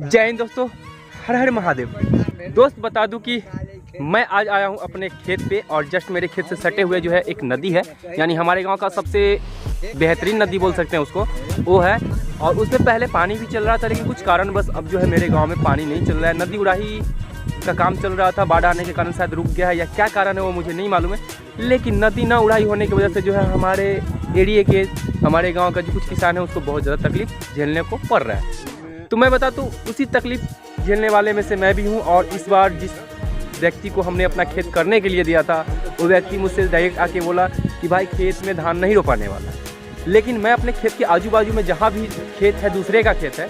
जय हिंद दोस्तों, हर हर महादेव। दोस्त बता दूं कि मैं आज आया हूं अपने खेत पे और जस्ट मेरे खेत से सटे हुए जो है एक नदी है, यानी हमारे गांव का सबसे बेहतरीन नदी बोल सकते हैं उसको, वो है। और उसमें पहले पानी भी चल रहा था, लेकिन कुछ कारण बस अब जो है मेरे गांव में पानी नहीं चल रहा है। नदी उड़ाही का काम चल रहा था, बाढ़ आने के कारण शायद रुक गया है या क्या कारण है वो मुझे नहीं मालूम है। लेकिन नदी ना उड़ाही होने की वजह से जो है हमारे एरिए के, हमारे गाँव का जो कुछ किसान है उसको बहुत ज़्यादा तकलीफ झेलने को पड़ रहा है। तो मैं बता दूं, उसी तकलीफ झेलने वाले में से मैं भी हूं। और इस बार जिस व्यक्ति को हमने अपना खेत करने के लिए दिया था, वो व्यक्ति मुझसे डायरेक्ट आके बोला कि भाई खेत में धान नहीं रोपाने वाला। लेकिन मैं अपने खेत के आजू बाजू में जहाँ भी खेत है, दूसरे का खेत है,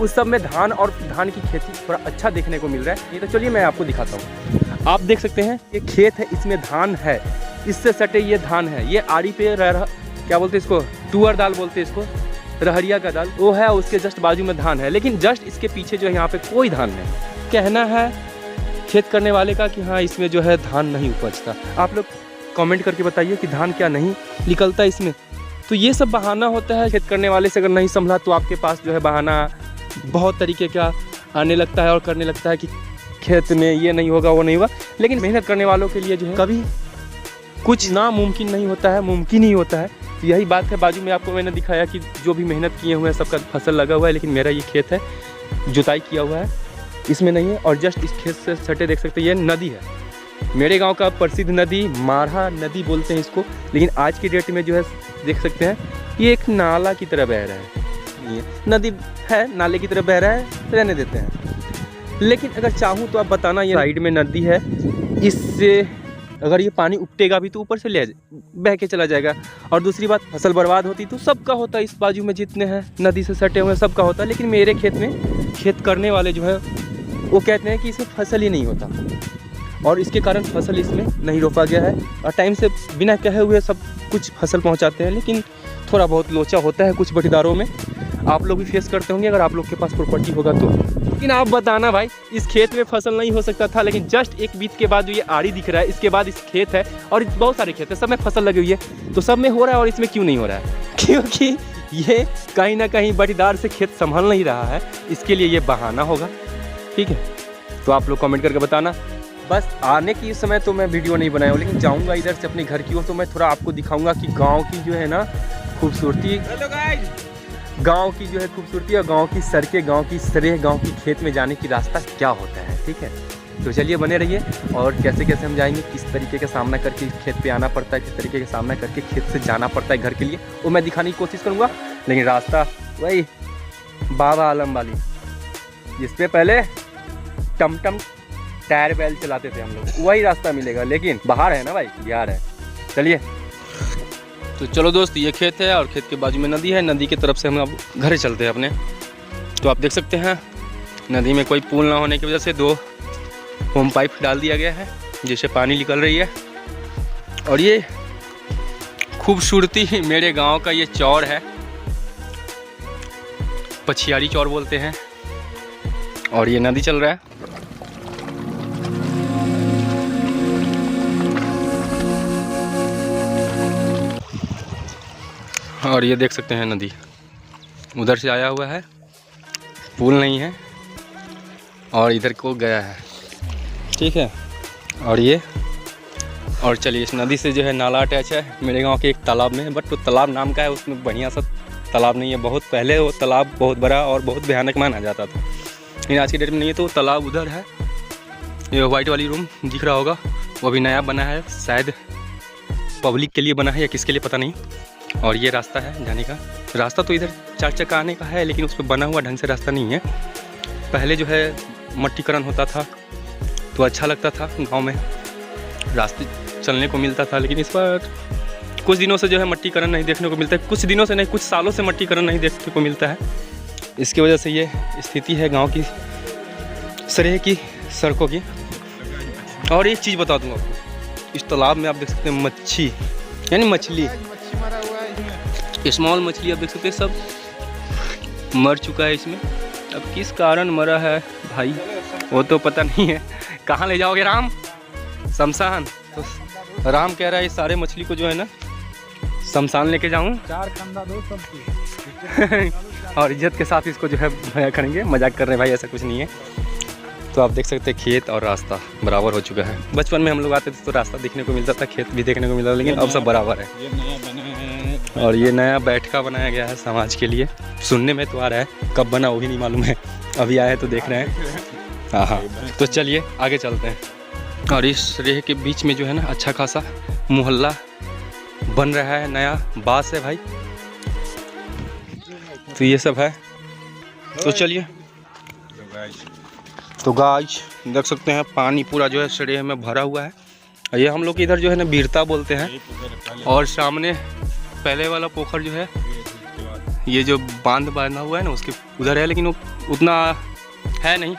उस सब में धान और धान की खेती थोड़ा अच्छा देखने को मिल रहा है। ये तो चलिए मैं आपको दिखाता हूँ। आप देख सकते हैं ये खेत है, इसमें धान है, इससे सटे ये धान है। ये आड़ी पे क्या बोलते हैं इसको, तुअर दाल बोलते हैं इसको, रहरिया का दाल वो है। उसके जस्ट बाजू में धान है, लेकिन जस्ट इसके पीछे जो है यहाँ पे कोई धान नहीं। कहना है खेत करने वाले का कि हाँ इसमें जो है धान नहीं उपजता। आप लोग कमेंट करके बताइए कि धान क्या नहीं निकलता इसमें। तो ये सब बहाना होता है खेत करने वाले से। अगर नहीं संभला तो आपके पास जो है बहाना बहुत तरीके का आने लगता है और करने लगता है कि खेत में ये नहीं होगा, वो नहीं होगा। लेकिन मेहनत करने वालों के लिए जो है कभी कुछ नामुमकिन नहीं होता है, मुमकिन ही होता है। तो यही बात है। बाजू में आपको मैंने दिखाया कि जो भी मेहनत किए हुए हैं सबका फसल लगा हुआ है, लेकिन मेरा ये खेत है जुताई किया हुआ है, इसमें नहीं है। और जस्ट इस खेत से सटे देख सकते हैं ये नदी है, मेरे गांव का प्रसिद्ध नदी, मारहा नदी बोलते हैं इसको। लेकिन आज की डेट में जो है देख सकते हैं ये एक नाला की तरह बह रहा है। ये नदी है, नाले की तरह बह रहा है, रहने देते हैं। लेकिन अगर चाहूँ तो आप बताना, ये साइड में नदी है, इससे अगर ये पानी उपटेगा भी तो ऊपर से ले बह के चला जाएगा। और दूसरी बात, फसल बर्बाद होती तो सबका होता है, इस बाजू में जितने हैं नदी से सटे हुए सबका होता है। लेकिन मेरे खेत में खेत करने वाले जो है वो कहते हैं कि इसमें फसल ही नहीं होता, और इसके कारण फसल इसमें नहीं रोपा गया है। और टाइम से बिना कहे हुए सब कुछ फसल पहुँचाते हैं, लेकिन थोड़ा बहुत लोचा होता है कुछ बटीदारों में। आप लोग भी फेस करते होंगे अगर आप लोग के पास प्रॉपर्टी होगा तो। लेकिन आप बताना भाई, इस खेत में फसल नहीं हो सकता था, लेकिन जस्ट एक बीत के बाद जो ये आड़ी दिख रहा है, इसके बाद इस खेत है और बहुत सारे खेत है, सब में फसल लगी हुई है। तो सब में हो रहा है और इसमें क्यों नहीं हो रहा है? क्योंकि ये कहीं ना कहीं बटीदार से खेत संभाल नहीं रहा है, इसके लिए ये बहाना होगा। ठीक है, तो आप लोग कमेंट करके बताना। बस आने की समय तो मैं वीडियो नहीं बनाया हूँ, लेकिन जाऊँगा इधर से अपने घर की ओर, तो मैं थोड़ा आपको दिखाऊँगा कि गाँव की जो है ना खूबसूरती, गांव की जो है खूबसूरती और गांव की सड़कें, गांव की सरेह, गांव की खेत में जाने की रास्ता क्या होता है। ठीक है, तो चलिए बने रहिए। और कैसे कैसे हम जाएंगे, किस तरीके का सामना करके खेत पे आना पड़ता है, किस तरीके का सामना करके खेत से जाना पड़ता है घर के लिए, वो मैं दिखाने की कोशिश करूँगा। लेकिन रास्ता वही बाबा आलम वाली, जिस पे पहले टमटम टायर बैल चलाते थे हम लोग, वही रास्ता मिलेगा। लेकिन बाहर है ना भाई, बिहार है। चलिए, तो चलो दोस्त, ये खेत है और खेत के बाजू में नदी है। नदी की तरफ से हम अब घर चलते हैं अपने। तो आप देख सकते हैं नदी में कोई पुल ना होने की वजह से 2 होम पाइप डाल दिया गया है, जिससे पानी निकल रही है। और ये खूबसूरती मेरे गांव का ये चौर है, पछियारी चौर बोलते हैं, और ये नदी चल रहा है। और ये देख सकते हैं नदी उधर से आया हुआ है, पुल नहीं है, और इधर को गया है। ठीक है, और ये, और चलिए इस नदी से जो है नाला अटैच है मेरे गांव के एक तालाब में। बट वो तालाब नाम का है, उसमें बढ़िया सा तालाब नहीं है। बहुत पहले वो तालाब बहुत बड़ा और बहुत भयानक माना जाता था, लेकिन आज की डेट में नहीं है। तो वो तालाब उधर है, ये वाइट वाली रूम दिख रहा होगा, वो भी नया बना है, शायद पब्लिक के लिए बना है या किसके लिए पता नहीं। और ये रास्ता है जाने का। रास्ता तो इधर 4 चक्का आने का है, लेकिन उस पर बना हुआ ढंग से रास्ता नहीं है। पहले जो है मट्टीकरण होता था तो अच्छा लगता था, गांव में रास्ते चलने को मिलता था। लेकिन इस बार कुछ दिनों से जो है मट्टीकरण नहीं देखने को मिलता है, कुछ दिनों से नहीं, कुछ सालों से मट्टीकरण नहीं देखने को मिलता है। इसकी वजह से ये स्थिति है गाँव की सरेह की सड़कों की। और एक चीज़ बता दूँगा आपको, इस तालाब में आप देख सकते हैं मच्छी, यानी मछली, स्मॉल मछली आप देख सकते हैं, सब मर चुका है इसमें। अब किस कारण मरा है भाई वो तो पता नहीं है। कहाँ ले जाओगे राम? शमशान। तो राम कह रहा है इस सारे मछली को जो है ना शमशान लेके जाऊँ। 4 खंडा दो सबकी। और इज्जत के साथ इसको जो है भया करेंगे। मजाक कर रहे हैं भाई, ऐसा कुछ नहीं है। तो आप देख सकते हैं खेत और रास्ता बराबर हो चुका है। बचपन में हम लोग आते थे तो रास्ता देखने को मिलता था, खेत भी देखने को मिलता था, लेकिन अब सब बराबर है। ये नया बना है और ये नया बैठका बनाया गया है समाज के लिए। सुनने में तो आ रहा है, कब बना वही नहीं मालूम है, अभी आए तो देख रहे हैं। हाँ हाँ, तो चलिए आगे चलते हैं। और इस रेह के बीच में जो है ना अच्छा खासा मोहल्ला बन रहा है, नया बास है भाई। तो ये सब है, तो चलिए। तो गाइस देख सकते हैं पानी पूरा जो है सरेह में भरा हुआ है। ये हम लोग इधर जो है ना बीरता बोलते हैं। और सामने पहले वाला पोखर जो है, ये जो बांध बांधा हुआ है ना उसके उधर है, लेकिन वो उतना है नहीं।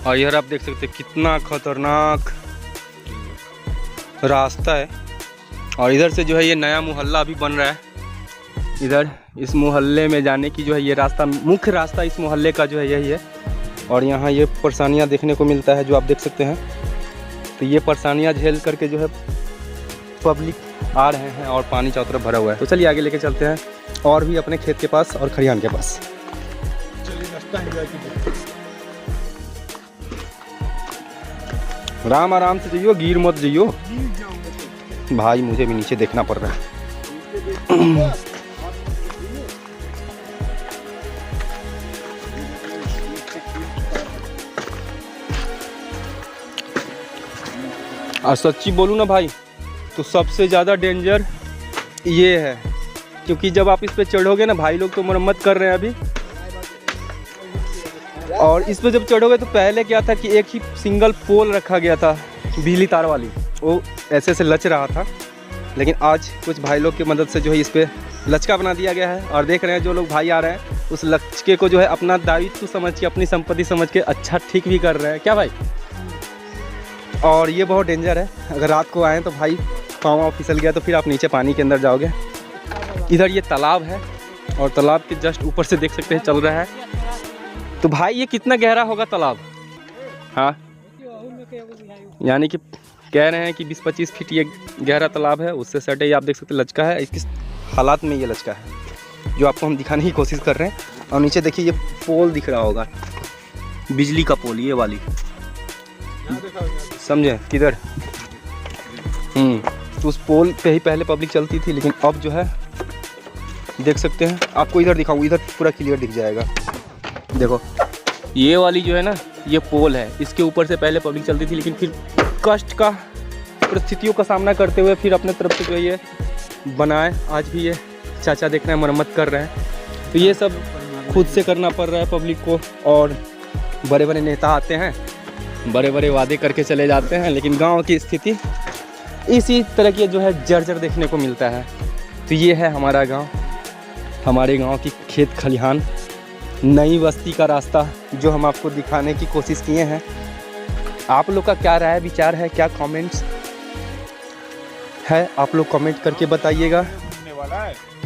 और इधर आप देख सकते हैं कितना खतरनाक रास्ता है। और इधर से जो है ये नया मोहल्ला भी बन रहा है। इधर इस मोहल्ले में जाने की जो है ये रास्ता, मुख्य रास्ता इस मोहल्ले का जो है यही है। और यहाँ ये परेशानियाँ देखने को मिलता है जो आप देख सकते हैं। तो ये परेशानियाँ झेल करके जो है पब्लिक आ रहे हैं और पानी चारों तरफ भरा हुआ है। तो चलिए आगे लेके चलते हैं और भी अपने खेत के पास और खलिहान के पास। राम आराम से जाइयो, गिर मत जाइयो भाई, मुझे भी नीचे देखना पड़ रहा है। और सच्ची बोलूँ ना भाई, तो सबसे ज़्यादा डेंजर ये है, क्योंकि जब आप इस पे चढ़ोगे ना, भाई लोग तो मरम्मत कर रहे हैं अभी। और इस पे जब चढ़ोगे तो पहले क्या था कि एक ही सिंगल पोल रखा गया था बिजली तार वाली, वो ऐसे से लच रहा था। लेकिन आज कुछ भाई लोग की मदद से जो है इस पे लचका बना दिया गया है। और देख रहे हैं जो लोग भाई आ रहे हैं उस लचके को जो है अपना दायित्व समझ के, अपनी संपत्ति समझ के अच्छा ठीक भी कर रहे हैं, क्या भाई। और ये बहुत डेंजर है, अगर रात को आएँ तो भाई पाँव फिसल गया तो फिर आप नीचे पानी के अंदर जाओगे। इधर ये तालाब है और तालाब के जस्ट ऊपर से देख सकते हैं चल रहा है। तो भाई ये कितना गहरा होगा तालाब? हाँ, यानी कि कह रहे हैं कि 20-25 फीट ये गहरा तालाब है। उससे सटे ये आप देख सकते हैं लचका है। किस हालात में ये लचका है जो आपको हम दिखाने की कोशिश कर रहे हैं। और नीचे देखिए ये पोल दिख रहा होगा, बिजली का पोल, ये वाली, समझे किधर। तो उस पोल पे ही पहले पब्लिक चलती थी, लेकिन अब जो है देख सकते हैं, आपको इधर दिखाऊँ, इधर पूरा क्लियर दिख जाएगा। देखो ये वाली जो है ना ये पोल है, इसके ऊपर से पहले पब्लिक चलती थी, लेकिन फिर कष्ट का परिस्थितियों का सामना करते हुए फिर अपने तरफ से जो ये बनाए। आज भी ये चाचा देख रहे हैं मरम्मत कर रहे हैं। तो ये सब खुद से करना पड़ रहा है पब्लिक को। और बड़े बड़े नेता आते हैं, बड़े बड़े वादे करके चले जाते हैं, लेकिन गांव की स्थिति इसी तरह की जो है जर्जर देखने को मिलता है। तो ये है हमारा गांव, हमारे गांव की खेत खलिहान, नई बस्ती का रास्ता जो हम आपको दिखाने की कोशिश किए हैं। आप लोग का क्या राय विचार है, क्या कमेंट्स है, आप लोग कमेंट करके बताइएगा।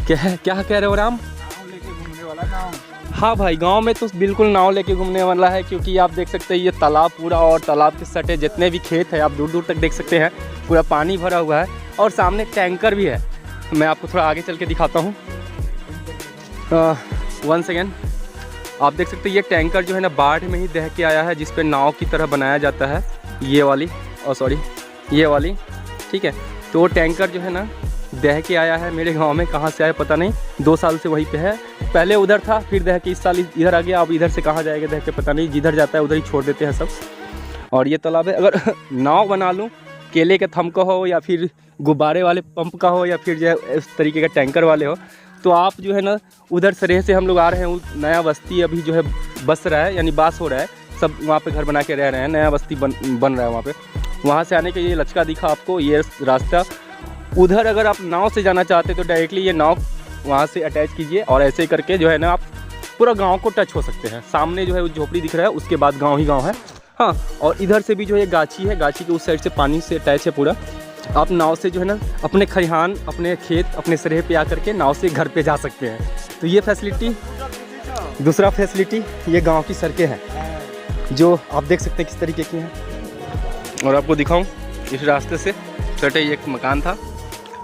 क्या कह रहे हो राम? नाव लेके घूमने वाला नाव। हाँ भाई, गांव में तो बिल्कुल नाव लेके घूमने वाला है, क्योंकि आप देख सकते हैं ये तालाब पूरा, और तालाब के सटे जितने भी खेत है आप दूर दूर तक देख सकते हैं, पूरा पानी भरा हुआ है। और सामने टैंकर भी है, मैं आपको थोड़ा आगे चल के दिखाता हूँ। 1 सेकेंड, आप देख सकते हैं ये टैंकर जो है ना बाढ़ में ही दह के आया है, जिस पे नाव की तरह बनाया जाता है, ये वाली, सॉरी ये वाली, ठीक है। तो वो टैंकर जो है ना दह के आया है मेरे गांव में, कहाँ से आया पता नहीं, 2 साल से वहीं पे है। पहले उधर था, फिर दह के इस साल इधर आ गया, अब इधर से कहाँ जाएगा दह के पता नहीं, जिधर जाता है उधर ही छोड़ देते हैं सब। और ये तालाब है, अगर नाव बना लूँ केले के थम का हो, या फिर गुब्बारे वाले पंप का हो, या फिर जो है इस तरीके का टैंकर वाले हो, तो आप जो है ना उधर सरेह से हम लोग आ रहे हैं, नया बस्ती अभी जो है बस रहा है, यानी बास हो रहा है, सब वहाँ पे घर बना के रह रहे हैं, नया बस्ती बन रहा है वहाँ पे। वहाँ से आने के ये लचका दिखा आपको, ये रास्ता। उधर अगर आप नाव से जाना चाहते तो डायरेक्टली ये नाव वहाँ से अटैच कीजिए, और ऐसे करके जो है ना आप पूरा गांव को टच हो सकते हैं। सामने जो है वो झोपड़ी दिख रहा है, उसके बाद गांव ही गांव है। हाँ, और इधर से भी जो है गाछी है, गाछी के उस साइड से पानी से अटैच है पूरा। आप नाव से जो है ना अपने खलिहान, अपने खेत, अपने सरेह पे आकर के नाव से घर पे जा सकते हैं। तो ये फैसिलिटी, दूसरा फैसिलिटी ये गांव की सड़कें हैं जो आप देख सकते हैं किस तरीके की हैं। और आपको दिखाऊं, इस रास्ते से सटे एक मकान था,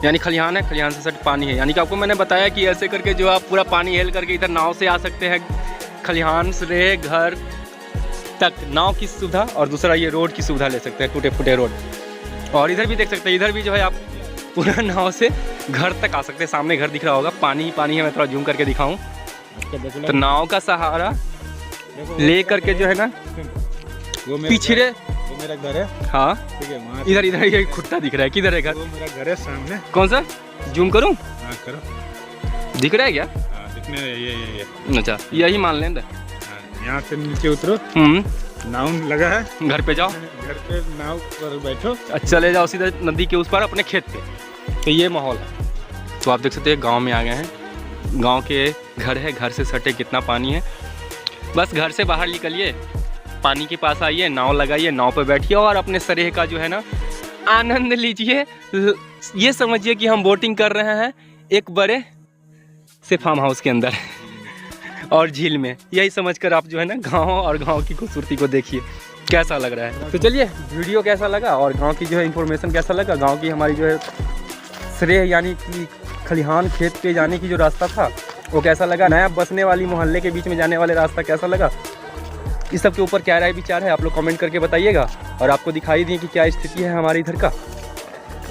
यानी खलिहान है, खलिहान से सट पानी है। यानी कि आपको मैंने बताया कि ऐसे करके जो आप पूरा पानी हेल करके इधर नाव से आ सकते हैं खलिहान से घर तक, नाव की सुविधा, और दूसरा ये रोड की सुविधा ले सकते हैं, टूटे फूटे रोड। और इधर भी देख सकते हैं, इधर भी जो है आप पूरा नाव से घर तक आ सकते हैं। सामने घर दिख रहा होगा, पानी ही पानी है। मैं थोड़ा जूम करके दिखाऊं तो नाव का सहारा ले करके जो है ना पिछड़े, वो मेरा घर है, हाँ ठीक है, वहाँ इधर इधर ये खुट्टा दिख रहा है, किधर है घर? वो मेरा घर है सामने। कौन सा? जूम करूं? हाँ करो, दिख रहा है क्या? हाँ दिखने ये अच्छा, यही मान लें। हाँ, यहाँ से नीचे उतरो, नाव लगा है, घर पे जाओ, घर पे नाव पर बैठो, चले जाओ सीधा नदी के उस पार अपने खेत पे। तो ये माहौल है। तो आप देख सकते हैं गांव में आ गए हैं, गांव के घर है, घर से सटे कितना पानी है। बस घर से बाहर निकलिए, पानी के पास आइए, नाव लगाइए, नाव पे बैठिए और अपने सरेह का जो है ना आनंद लीजिए। ये समझिए कि हम बोटिंग कर रहे हैं एक बड़े से फार्म हाउस के अंदर और झील में। यही समझकर आप जो है ना गांव और गांव की खूबसूरती को देखिए कैसा लग रहा है। तो चलिए, वीडियो कैसा लगा और गांव की जो है इन्फॉर्मेशन कैसा लगा, गांव की हमारी जो है सरेह यानी कि खलिहान खेत पे जाने की जो रास्ता था वो कैसा लगा, नया बसने वाली मोहल्ले के बीच में जाने वाले रास्ता कैसा लगा, इस सब के ऊपर क्या राय विचार है आप लोग कमेंट करके बताइएगा। और आपको दिखाई दी कि क्या स्थिति है हमारे इधर का।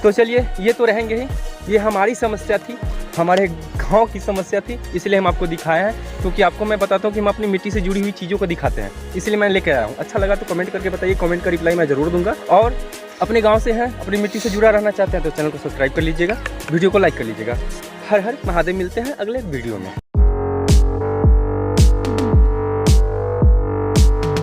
तो चलिए, ये तो रहेंगे ही, ये हमारी समस्या थी, हमारे गांव की समस्या थी, इसलिए हम आपको दिखाए हैं। क्योंकि आपको मैं बताता हूँ कि हम अपनी मिट्टी से जुड़ी हुई चीज़ों को दिखाते हैं, इसलिए मैं लेके आया हूँ। अच्छा लगा तो कमेंट करके बताइए, कमेंट का रिप्लाई मैं ज़रूर दूंगा। और अपने गाँव से हैं, अपनी मिट्टी से जुड़ा रहना चाहते हैं तो चैनल को सब्सक्राइब कर लीजिएगा, वीडियो को लाइक कर लीजिएगा। हर हर महादेव, मिलते हैं अगले वीडियो में।